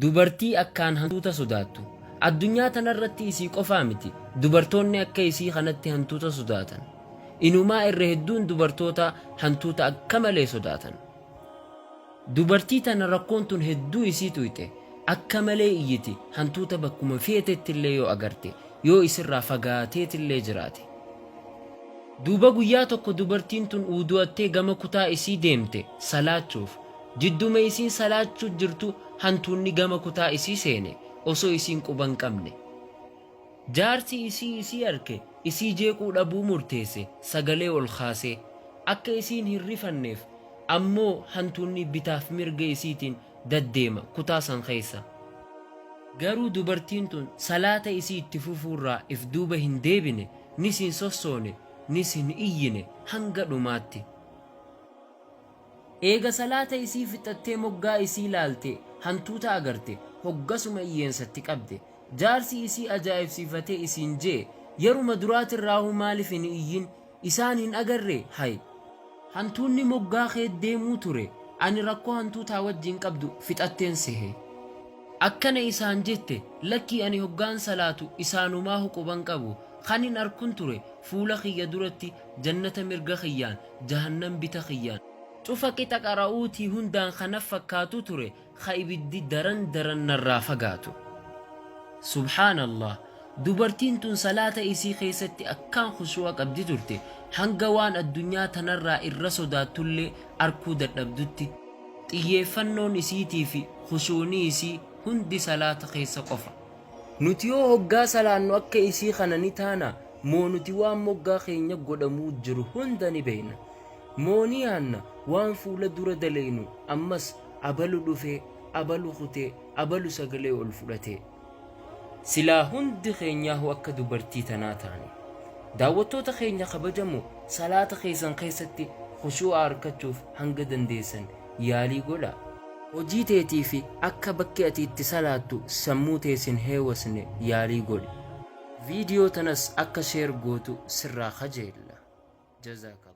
dubartii akkaan hantuuta sodaattu. Addunyaa tanarratti isii qofaa miti dubartoonni akka isii kanatti hantuuta sodaatan. Inumaa irra hedduun dubartoota hantuuta akka malee sodaatan. Dubartii tana rakkoon tun hedduu isii tuyxe akka malee iyyiti hantuuta bakkuma feetettillee yoo agarte yoo isirraa fagaateetillee jiraate. Duuba guyyaa tokko dubartiin tun uudu'attee gama kutaa isii deemte salaachuuf. Jidduma isiin salaachuu jirtu hantuunni gama kutaa isii seene osoo isiin quban qabne. Jaarsi isii arke isii jeequu dhabuu murteesse sagalee ol kaasee akka isiin hin rifanneef ammoo hantuunni bitaaf mirga isiitiin daddeema kutaa san keessa. Garuu dubartiin tun salaata isii itti fufuurraa if duuba hin deebine nis hin sossoone nis hin iyyine hanga dhumaatti. Eega salaata isii fixattee moggaa isii laalte hantuuta agarte hoggasuma iyyeensatti qabde. Jaarsi isii ajaa'ibsiifatee isiin jee yeruma duraatirraahu maaliif hin iyyin isaan hin agarree hay. Hantuunni moggaa kee deemuu ture ani rakkoo hantuutaa wajjin qabdu fixatteen sehe. Akkana isaan jette lakkii ani hoggaan salaatu isaanumaa huquban qabu kanin arkun ture fuula kiyya duratti jannata mirga kiyyaan jahannam bita kiyyaan. Cufa qixa qara'uutii hundaan kanaf fakkaatu ture ka ibiddi daran narraa fagaatu. Subhaanallah, dubartiin tun salaata isii keessatti akkaan khushu'a qabdi turte hanga waan addunyaa tanarraa irra sodaattullee arkuu dadhabdutti. Xiyyeeffannoon isiitii fi khushuunii isii hundi salaata keessa qofa. Nuti yoo hoggaa salaannu akka isii kana ni taana moo nuti waan moggaa keenya godhamuu jiru hunda ni beeyna. Mooni yaanna waan fuula dura daleenu ammas abalu dhufee abalu kutee abalu sagalee ol fudhatee. Silaa hundi keenyaahu akka dubartii tanaa taane. Daawwattoota keenya kabajamoo salaata keessan keessatti khushu'a argachuuf hanga dandeessan yaalii godhaa. Hojii teetii fi akka bakki ati itti salaattu sammuu teessin heewasne yaalii godhi. Viidiyoo tanas akka sheer gootu sirraa kajeella. Jazaaka.